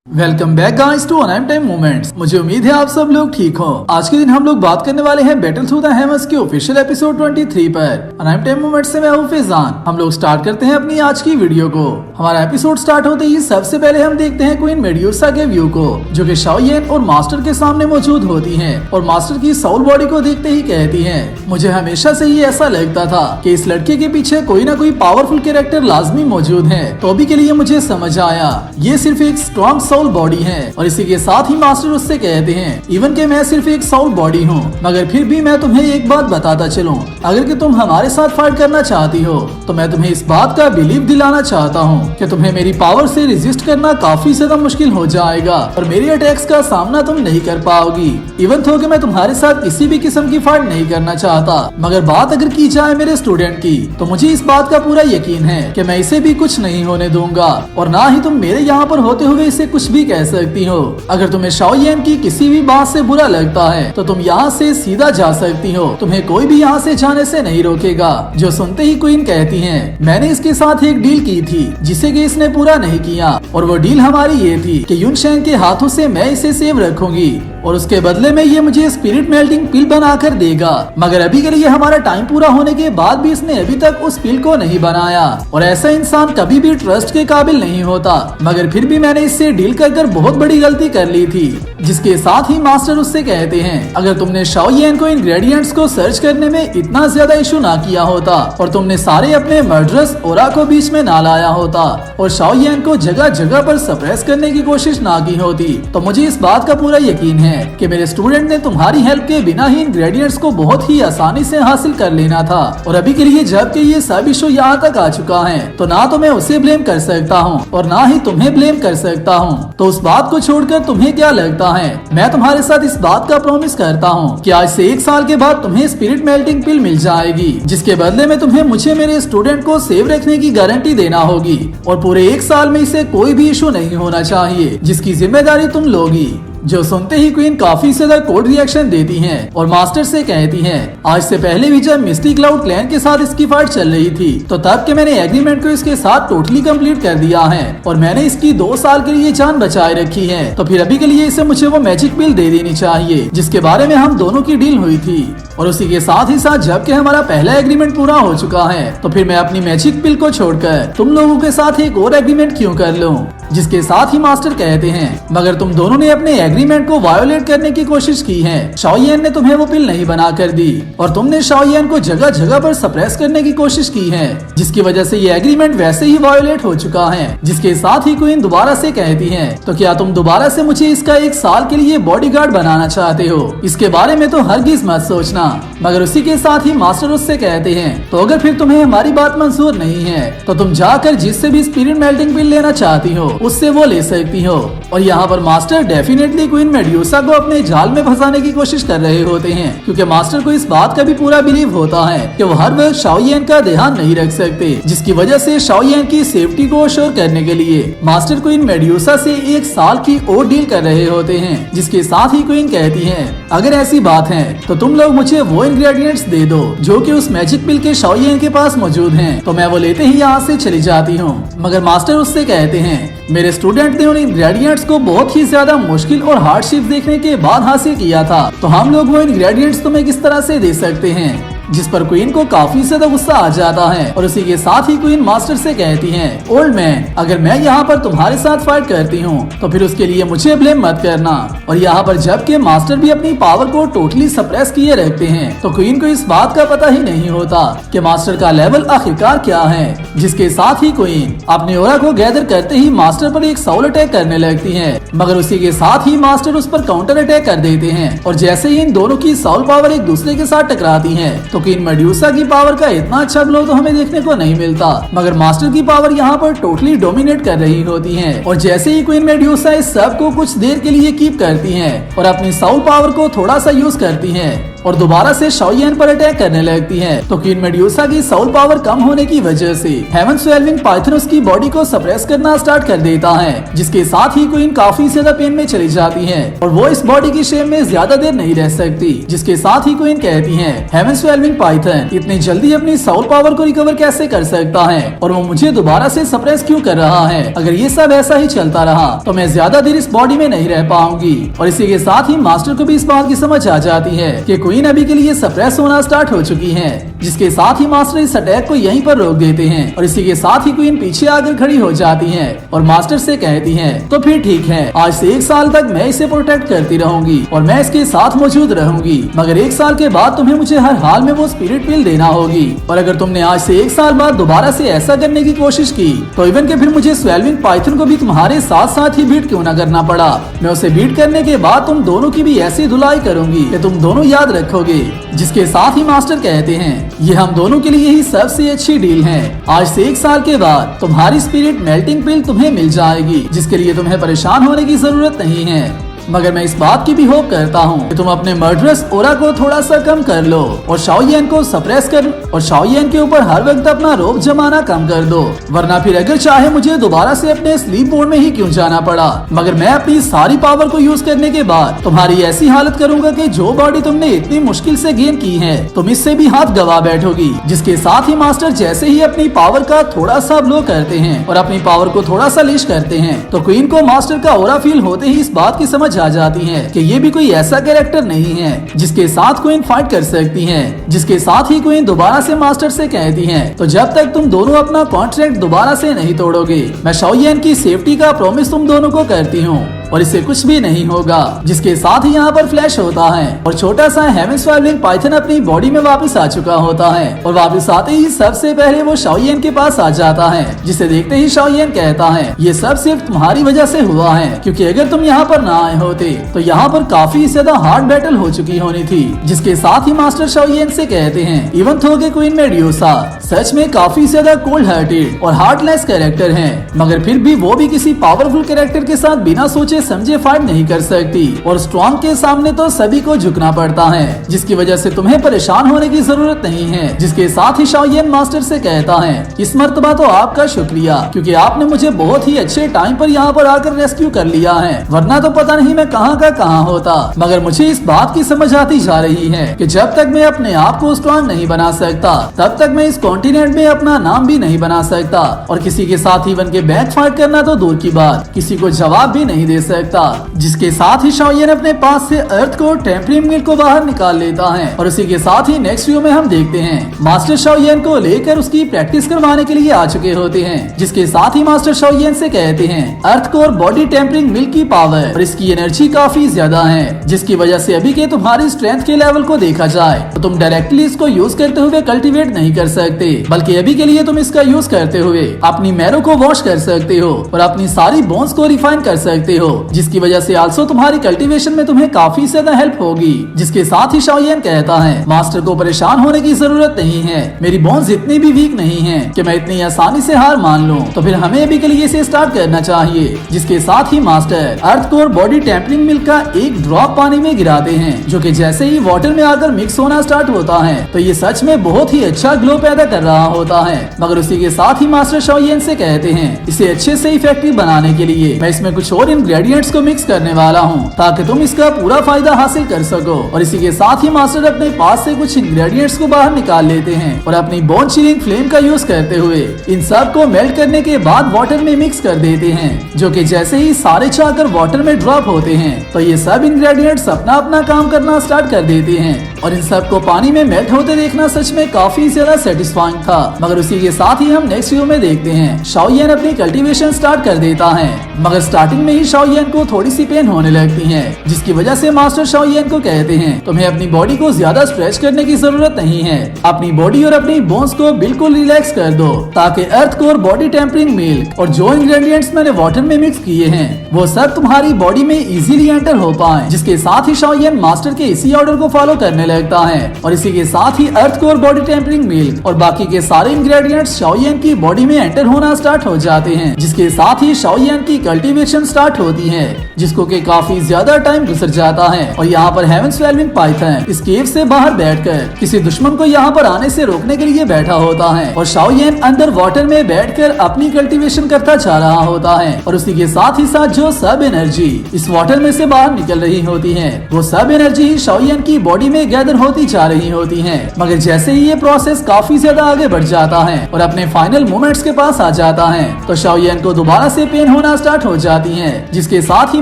Welcome back guys to untime time moments. मुझे उम्मीद है आप सब लोग ठीक हो। आज के दिन हम लोग बात करने वाले हैं बैटल थ्रू द हेवंस के ऑफिशियल एपिसोड 23 पर। अनटाइम टाइम मोमेंट्स से मैं हूं फैजान। हम लोग स्टार्ट करते हैं अपनी आज की वीडियो को। हमारा एपिसोड स्टार्ट होते ही सबसे पहले हम देखते हैं क्वीन मेड्यूसा के व्यू को, जो कि शाओ येन और मास्टर के सामने मौजूद होती है और मास्टर की साउल बॉडी को देखते ही कहती है, मुझे हमेशा से ही ऐसा लगता था कि इस लड़के के पीछे कोई ना कोई पावरफुल कैरेक्टर लाजमी मौजूद है। तो अभी के लिए मुझे समझ आया, ये सिर्फ एक स्ट्रॉन्ग साउल बॉडी है। और इसी के साथ ही मास्टर उससे कहते हैं, इवन के मैं सिर्फ एक साउल बॉडी हूँ, मगर फिर भी मैं तुम्हें एक बात बताता चलूं, अगर कि तुम हमारे साथ फाइट करना चाहती हो तो मैं तुम्हें इस बात का बिलीव दिलाना चाहता हूँ कि तुम्हें मेरी पावर से रेजिस्ट करना काफी ज्यादा मुश्किल हो जाएगा और मेरी अटैक्स का सामना तुम नहीं कर पाओगी। इवन तो कि मैं तुम्हारे साथ किसी भी किस्म की फाइट नहीं करना चाहता, मगर बात अगर की जाए मेरे स्टूडेंट की तो मुझे इस बात का पूरा यकीन है कि मैं इसे भी कुछ नहीं होने दूंगा और ना ही तुम मेरे यहाँ पर होते हुए इसे कुछ भी कह सकती हो। अगर तुम्हें शाओ येन की किसी भी बात से बुरा लगता है तो तुम यहाँ से सीधा जा सकती हो, तुम्हें कोई भी यहाँ से जाने से नहीं रोकेगा। जो सुनते ही क्वीन कहती है, मैंने इसके साथ एक डील की थी जिसे कि इसने पूरा नहीं किया और वो डील हमारी ये थी कि युन शेंग के हाथों से मैं इसे सेव रखूंगी और उसके बदले में ये मुझे स्पिरिट मेल्टिंग पिल बनाकर देगा। मगर अभी के लिए हमारा टाइम पूरा होने के बाद भी इसने अभी तक उस पिल को नहीं बनाया और ऐसा इंसान कभी भी ट्रस्ट के काबिल नहीं होता। मगर फिर भी मैंने इससे डील कर बहुत बड़ी गलती कर ली थी। जिसके साथ ही मास्टर उससे कहते हैं, अगर तुमने शाओ येन को इंग्रेडिएंट्स को सर्च करने में इतना ज्यादा इशू ना किया होता और तुमने सारे अपने मर्डरस ओरा को बीच में ना लाया होता और शाओ येन को जगह जगह पर सप्रेस करने की कोशिश ना की होती, तो मुझे इस बात का पूरा यकीन है कि मेरे स्टूडेंट ने तुम्हारी हेल्प के बिना ही इंग्रेडिएंट्स को बहुत ही आसानी से हासिल कर लेना था। और अभी के लिए जबकि ये सब इशू यहाँ तक आ चुका है तो ना तो मैं उसे ब्लेम कर सकता हूँ और ना ही तुम्हें ब्लेम कर सकता हूँ। तो उस बात को छोड़कर तुम्हें क्या लगता है, मैं तुम्हारे साथ इस बात का प्रॉमिस करता हूँ कि आज से 1 साल के बाद तुम्हें स्पिरिट मेल्टिंग पिल मिल जाएगी, जिसके बदले में तुम्हें मुझे मेरे स्टूडेंट को सेव रखने की गारंटी देना होगी और पूरे 1 साल में इसे कोई भी इशू नहीं होना चाहिए, जिसकी जिम्मेदारी तुम लोगी। जो सुनते ही क्वीन काफी ज्यादा कोल्ड रिएक्शन देती हैं और मास्टर से कहती हैं, आज से पहले भी जब मिस्टी क्लाउड क्लैन के साथ इसकी फाइट चल रही थी तो तब के मैंने एग्रीमेंट को इसके साथ टोटली कंप्लीट कर दिया है और मैंने इसकी 2 साल के लिए जान बचाए रखी है। तो फिर अभी के लिए इसे मुझे वो मैजिक पिल दे देनी चाहिए जिसके बारे में हम दोनों की डील हुई थी। और उसी के साथ ही साथ जबकि हमारा पहला एग्रीमेंट पूरा हो चुका है तो फिर मैं अपनी मैजिक पिल को छोड़कर तुम लोगों के साथ एक और एग्रीमेंट क्यों कर लूं। जिसके साथ ही मास्टर कहते हैं, मगर तुम दोनों ने अपने एग्रीमेंट को वायोलेट करने की कोशिश की है। शाओ येन ने तुम्हें वो पिल नहीं बना कर दी और तुमने शाओ येन को जगह जगह पर सप्रेस करने की कोशिश की है, जिसकी वजह से ये एग्रीमेंट वैसे ही वायोलेट हो चुका है। जिसके साथ ही क्वीन दोबारा से कहती है, तो क्या तुम दोबारा से मुझे इसका 1 साल के लिए बॉडीगार्ड बनाना चाहते हो? इसके बारे में तो हरगिज मत सोचना। मगर उसी के साथ ही मास्टर उससे कहते हैं, तो अगर फिर तुम्हें हमारी बात मंजूर नहीं है तो तुम जाकर जिससे भी स्पिरिट मेल्टिंग पिल लेना चाहती हो उससे वो ले सकती हो। और यहाँ पर मास्टर डेफिनेटली क्वीन मेड्यूसा को अपने जाल में फंसाने की कोशिश कर रहे होते हैं, क्योंकि मास्टर को इस बात का भी पूरा बिलीव होता है कि वो हर वक्त शाओ येन का ध्यान नहीं रख सकते, जिसकी वजह से शाओ येन की सेफ्टी को अश्योर करने के लिए मास्टर क्वीन मेड्यूसा से 1 साल की और डील कर रहे होते हैं। जिसके साथ ही क्वीन कहती है, अगर ऐसी बात है तो तुम लोग मुझे वो इंग्रेडिएंट्स दे दो जो कि उस मैजिक पिल के शाओ येन के पास मौजूद हैं, तो मैं वो लेते ही यहाँ से चली जाती हूँ। मगर मास्टर उससे कहते हैं, मेरे स्टूडेंट ने उन इंग्रेडिएंट्स को बहुत ही ज्यादा मुश्किल और हार्डशिप देखने के बाद हासिल किया था, तो हम लोग वो इंग्रेडिएंट्स तुम्हें किस तरह से दे सकते हैं। जिस पर क्वीन को काफी ज्यादा गुस्सा आ जाता है और उसी के साथ ही क्वीन मास्टर से कहती है, ओल्ड मैन, अगर मैं यहाँ पर तुम्हारे साथ फाइट करती हूँ तो फिर उसके लिए मुझे ब्लेम मत करना। और यहाँ पर जबकि मास्टर भी अपनी पावर को टोटली सप्रेस किए रखते हैं तो क्वीन को इस बात का पता ही नहीं होता कि मास्टर का लेवल आखिरकार क्या है। जिसके साथ ही क्वीन अपने ओरा को गैदर करते ही मास्टर पर एक साउल अटैक करने लगती है, मगर उसी के साथ ही मास्टर उस पर काउंटर अटैक कर देते हैं। और जैसे ही इन दोनों की साउल पावर एक दूसरे के साथ टकराती है तो क्वीन मेड्यूसा की पावर का इतना अच्छा ग्लो तो हमें देखने को नहीं मिलता, मगर मास्टर की पावर यहाँ पर टोटली डोमिनेट कर रही होती है। और जैसे ही क्वीन मेड्यूसा इस सब को कुछ देर के लिए कीप करती है और अपनी साउल पावर को थोड़ा सा यूज करती है और दोबारा से शाओयेन पर अटैक करने लगती है। तो क्वीन मेड्यूसा की सोल पावर कम होने की वजह से हेवन स्वेल्विंग पाइथन उसकी बॉडी को सप्रेस करना स्टार्ट कर देता है, जिसके साथ ही क्वीन काफी ज्यादा पेन में चली जाती है और वो इस बॉडी की शेप में ज्यादा देर नहीं रह सकती। जिसके साथ ही क्वीन कहती है, हेवन स्वेल्विंग पाइथन इतनी जल्दी अपनी सोल पावर को रिकवर कैसे कर सकता है और वो मुझे दोबारा से सप्रेस क्यों कर रहा है। अगर ये सब ऐसा ही चलता रहा तो मैं ज्यादा देर इस बॉडी में नहीं रह पाऊंगी। और इसी के साथ ही मास्टर को भी इस बात की समझ आ जाती है कि क्वीन अभी के लिए सप्रेस होना स्टार्ट हो चुकी है। जिसके साथ ही मास्टर इस अटैक को यहीं पर रोक देते हैं और इसी के साथ ही क्वीन पीछे आकर खड़ी हो जाती है और मास्टर से कहती है, तो फिर ठीक है, आज से 1 साल तक मैं इसे प्रोटेक्ट करती रहूंगी और मैं इसके साथ मौजूद रहूंगी, मगर 1 साल के बाद तुम्हें मुझे हर हाल में वो स्पिरिट पिल देना होगी। और अगर तुमने आज से 1 साल बाद दोबारा से ऐसा करने की कोशिश की तो इवन के फिर मुझे स्वेल्विंग पाइथन को भी तुम्हारे साथ साथ ही बीट क्यों न करना पड़ा। मैं उसे बीट करने के बाद तुम दोनों की भी ऐसी धुलाई करूंगी कि तुम दोनों याद रखोगे। जिसके साथ ही मास्टर कहते हैं, ये हम दोनों के लिए ही सबसे अच्छी डील है। आज से 1 साल के बाद तुम्हारी स्पिरिट मेल्टिंग पिल तुम्हें मिल जाएगी, जिसके लिए तुम्हें परेशान होने की जरूरत नहीं है। मगर मैं इस बात की भी होप करता हूँ कि तुम अपने मर्डरस ओरा को थोड़ा सा कम कर लो और शाओयेन को सप्रेस कर और शाओयेन के ऊपर हर वक्त अपना रोब जमाना कम कर दो, वरना फिर अगर चाहे मुझे दोबारा से अपने स्लीप मोड में ही क्यों जाना पड़ा, मगर मैं अपनी सारी पावर को यूज करने के बाद तुम्हारी ऐसी हालत करूंगा कि जो बॉडी तुमने इतनी मुश्किल से गेन की है तुम इससे भी हाथ गवा बैठोगी। जिसके साथ ही मास्टर जैसे ही अपनी पावर का थोड़ा सा ब्लो करते हैं और अपनी पावर को थोड़ा सा लीश करते हैं तो क्वीन को मास्टर का ओरा फील होते ही इस बात की समझ आ जाती है कि ये भी कोई ऐसा कैरेक्टर नहीं है जिसके साथ क्वीन फाइट कर सकती है। जिसके साथ ही क्वीन दोबारा से मास्टर से कहती है, तो जब तक तुम दोनों अपना कॉन्ट्रैक्ट दोबारा से नहीं तोड़ोगे मैं शाओयेन की सेफ्टी का प्रॉमिस तुम दोनों को करती हूँ और इससे कुछ भी नहीं होगा। जिसके साथ ही यहाँ पर फ्लैश होता है और छोटा सा हेवन स्वेल्विंग पाइथन अपनी बॉडी में वापस आ चुका होता है और वापस आते ही सबसे पहले वो शाओयेन के पास आ जाता है, जिसे देखते ही शाओयेन कहता है, ये सब सिर्फ तुम्हारी वजह से हुआ है, क्योंकि अगर तुम यहाँ पर ना आए होते तो यहाँ पर काफी ज्यादा हार्ड बैटल हो चुकी होनी थी। जिसके साथ ही मास्टर शाओयेन से कहते हैं, इवन थो के क्वीन मेड्यूसा सच में काफी ज्यादा कोल्ड हार्टेड और हार्टलेस कैरेक्टर है, मगर फिर भी वो भी किसी पावरफुल कैरेक्टर के साथ बिना सोचे समझे फाइट नहीं कर सकती और स्ट्रॉन्ग के सामने तो सभी को झुकना पड़ता है, जिसकी वजह से तुम्हें परेशान होने की जरूरत नहीं है। जिसके साथ ही शाओयेन मास्टर से कहता है, इस मर्तबा तो आपका शुक्रिया, क्योंकि आपने मुझे बहुत ही अच्छे टाइम पर यहाँ पर आकर रेस्क्यू कर लिया है, वरना तो पता नहीं मैं कहाँ का कहाँ होता। मगर मुझे इस बात की समझ आती जा रही है कि जब तक मैं अपने आप को स्ट्रॉन्ग नहीं बना सकता तब तक मैं इस कॉन्टिनेंट में अपना नाम भी नहीं बना सकता और किसी के साथ इवन के बैक फाइट करना तो दूर की बात, किसी को जवाब भी नहीं दे सकता। जिसके साथ ही शाओयेन अपने पास से अर्थ को टेम्परिंग मिल को बाहर निकाल लेता है और उसी के साथ ही नेक्स्ट व्यू में हम देखते हैं मास्टर शाओयेन को लेकर उसकी प्रैक्टिस करवाने के लिए आ चुके होते हैं। जिसके साथ ही मास्टर शाओयेन से कहते हैं, अर्थ को और बॉडी टेम्परिंग मिल की पावर और इसकी एनर्जी काफी ज्यादा है, जिसकी वजह से अभी के तुम्हारी स्ट्रेंथ के लेवल को देखा जाए तो तुम डायरेक्टली इसको यूज करते हुए कल्टीवेट नहीं कर सकते, बल्कि अभी के लिए तुम इसका यूज करते हुए अपनी मैरो को वॉश कर सकते हो और अपनी सारी बोन्स को रिफाइन कर सकते हो, जिसकी वजह से आल्सो तुम्हारी कल्टीवेशन में तुम्हें काफी ज्यादा हेल्प होगी। जिसके साथ ही शाओयेन कहता है, मास्टर को परेशान होने की जरूरत नहीं है, मेरी बोन्स इतनी भी वीक नहीं है कि मैं इतनी आसानी से हार मान लूं, तो फिर हमें अभी के लिए इसे स्टार्ट करना चाहिए। जिसके साथ ही master earth core body tempering milk का एक ड्रॉप पानी में गिराते हैं, जो कि जैसे ही वाटर में आकर मिक्स होना स्टार्ट होता है तो ये सच में बहुत ही अच्छा ग्लो पैदा कर रहा होता है। मगर उसी के साथ ही मास्टर शाओयेन से कहते हैं, इसे अच्छे से इफेक्टिव बनाने के लिए मैं इसमें कुछ और इंग्रेडिएंट्स को मिक्स करने वाला हूँ ताकि तुम इसका पूरा फायदा हासिल कर सको। और इसी के साथ ही मास्टर अपने पास से कुछ इंग्रेडिएंट्स को बाहर निकाल लेते हैं और अपनी बोन चिलिंग फ्लेम का यूज करते हुए इन सब को मेल्ट करने के बाद वाटर में मिक्स कर देते हैं, जो कि जैसे ही सारे चाकर वाटर में ड्रॉप होते हैं तो ये सब इंग्रेडिएंट्स अपना अपना काम करना स्टार्ट कर देते हैं और इन सब को पानी में मेल्ट होते देखना सच में काफी ज्यादा सेटिस्फाइंग था। मगर उसी के साथ ही हम नेक्स्ट व्यू में देखते हैं शाओयेन अपनी कल्टीवेशन स्टार्ट कर देता है, मगर स्टार्टिंग में ही शाओयेन को थोड़ी सी पेन होने लगती है, जिसकी वजह से मास्टर शाओयेन को कहते हैं, तुम्हें अपनी बॉडी को ज्यादा स्ट्रेच करने की जरूरत नहीं है, अपनी बॉडी और अपनी बोन्स को बिल्कुल रिलैक्स कर दो ताकि अर्थ कोर बॉडी टेम्परिंग मिल्क और जो इंग्रेडिएंट्स मैंने वाटर में मिक्स किए हैं वो सब तुम्हारी बॉडी में इजीली एंटर हो पाए। जिसके साथ ही शाओयेन मास्टर के इसी ऑर्डर को फॉलो करने लगता है और इसी के साथ ही earth core body tempering milk और बाकी के सारे इंग्रेडिएंट्स शाओयान की बॉडी में एंटर होना स्टार्ट हो जाते हैं, जिसके साथ ही शाओयान की कल्टीवेशन स्टार्ट होती है, जिसको के काफी ज्यादा टाइम गुजर जाता है। और यहाँ पर हेवन स्वेलविंग पाइथन इस केव से बाहर बैठकर किसी दुश्मन को यहाँ पर आने से रोकने के लिए बैठा होता है और शाओयान अंदर वाटर में बैठकर अपनी कल्टीवेशन करता जा रहा होता है और उसी के साथ ही साथ जो सब एनर्जी इस वाटर में से बाहर निकल रही होती है वो सब एनर्जी ही शाओयान की बॉडी में गैदर होती जा रही होती है। मगर जैसे ही ये प्रोसेस काफी ज्यादा आगे बढ़ जाता है और अपने फाइनल मोमेंट्स के पास आ जाता है तो शाओयान को दोबारा से पेन होना स्टार्ट हो जाती है, जिसके साथ ही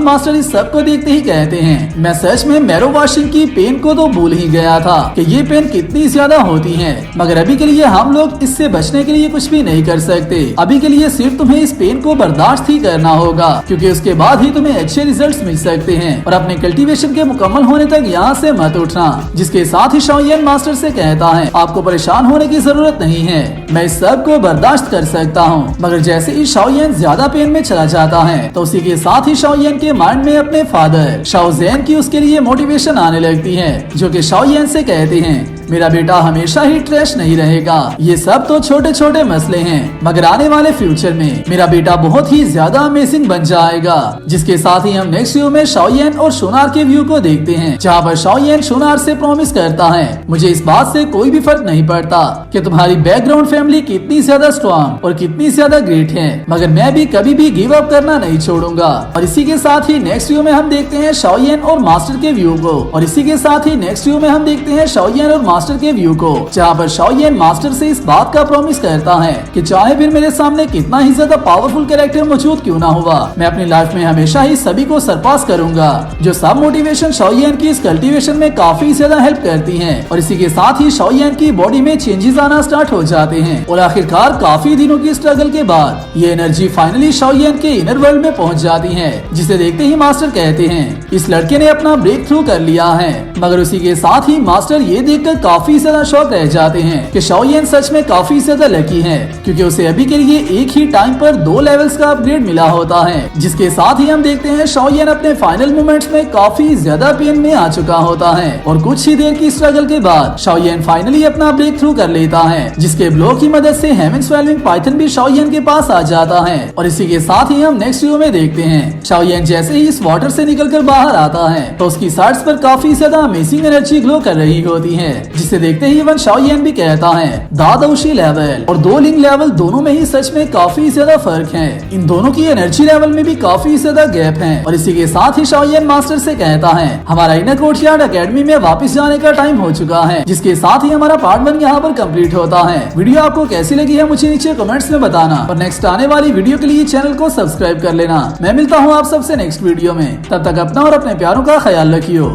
मास्टर इस सब को देखते ही कहते हैं मैं सच में मैरो वाशिंग की पेन को तो भूल ही गया था कि ये पेन कितनी ज्यादा होती है, मगर अभी के लिए हम लोग इससे बचने के लिए कुछ भी नहीं कर सकते। अभी के लिए सिर्फ तुम्हें इस पेन को बर्दाश्त ही करना होगा, क्योंकि उसके बाद ही तुम्हें अच्छे रिजल्ट्स मिल सकते हैं और अपने कल्टीवेशन के मुकम्मल होने तक यहाँ से मत उठना। जिसके साथ ही शाओयान मास्टर से कहता है आपको परेशान होने की जरूरत नहीं है, मैं इस सब को बर्दाश्त कर सकता हूँ। मगर जैसे ही शाओयान ज्यादा पेन में चला जाता है तो उसी के साथ ही शाओयान के माइंड में अपने फादर शाओ ज़ेन की उसके लिए मोटिवेशन आने लगती है, जो कि शाओयान से कहते हैं मेरा बेटा हमेशा ही ट्रैश नहीं रहेगा, ये सब तो छोटे छोटे मसले हैं, मगर आने वाले फ्यूचर में मेरा बेटा बहुत ही ज्यादा अमेजिंग बन जाएगा। जिसके साथ ही हम नेक्स्ट व्यू में शाओयान और शोनार के व्यू को देखते हैं, जहाँ पर शाओयान शोनार से प्रॉमिस करता है मुझे इस बात से कोई भी फर्क नहीं पड़ता कि तुम्हारी बैकग्राउंड फैमिली कितनी ज्यादा स्ट्रॉन्ग और कितनी ज्यादा ग्रेट है, मगर मैं भी कभी भी गिव अप करना नहीं छोड़ूंगा। और इसी के साथ ही नेक्स्ट व्यू में हम देखते हैं शाओयान और मास्टर के व्यू को, और इसी के साथ ही नेक्स्ट व्यू में हम देखते हैं शाओयान और मास्टर के व्यू को, जहाँ पर शाओयान मास्टर से इस बात का प्रॉमिस करता है कि चाहे फिर मेरे सामने कितना ही ज्यादा पावरफुल कैरेक्टर मौजूद क्यों ना हुआ, मैं अपनी लाइफ में हमेशा ही सभी को सरपास करूंगा। जो सब मोटिवेशन शाओयान की इस कल्टीवेशन में काफी ज्यादा हेल्प करती है और इसी के साथ ही शाओयान की बॉडी में चेंजेस आना स्टार्ट हो जाते हैं और आखिरकार काफी दिनों की स्ट्रगल के बाद ये एनर्जी फाइनली शाओयान के इनर वर्ल्ड में पहुंच जाती है, जिसे देखते ही मास्टर कहते हैं इस लड़के ने अपना ब्रेक थ्रू कर लिया है। मगर उसी के साथ ही मास्टर ये देखकर काफी ज्यादा शॉक रह जाते हैं कि शाओयान सच में काफी ज्यादा लकी है, क्योंकि उसे अभी के लिए एक ही टाइम पर 2 लेवल्स का अपग्रेड मिला होता है। जिसके साथ ही हम देखते हैं शाओयान अपने फाइनल मोमेंट्स में काफी ज्यादा पेन में आ चुका होता है और कुछ ही देर की स्ट्रगल के बाद शाओयान फाइनली अपना ब्रेक थ्रू कर लेता है, जिसके ब्लॉक की मदद से हेवन स्वेलविंग पाइथन भी शाओयान के पास आ जाता है। और इसी के साथ ही हम नेक्स्ट व्यू में देखते हैं शाओयान जैसे ही इस वाटर से निकलकर बाहर आता है तो उसकी साइड्स पर काफी ज्यादा अमेजिंग एनर्जी ग्लो कर रही होती है, जिसे देखते ही इवन शाओयान भी कहता है दादोशी लेवल और 2 लिंग लेवल दोनों में ही सच में काफी ज्यादा फर्क है, इन दोनों की एनर्जी लेवल में भी काफी ज्यादा गैप है। और इसी के साथ ही शाओयान मास्टर से कहता है हमारा इनर कोर्टयार्ड एकेडमी में वापस जाने का टाइम हो चुका है। जिसके साथ ही हमारा पार्ट 1 यहाँ पर कंप्लीट होता है। वीडियो आपको कैसी लगी है मुझे नीचे कमेंट्स में बताना और नेक्स्ट आने वाली वीडियो के लिए चैनल को सब्सक्राइब कर लेना। मैं मिलता हूँ आप सबसे नेक्स्ट वीडियो में, तब तक अपना और अपने प्यारों का ख्याल रखियो।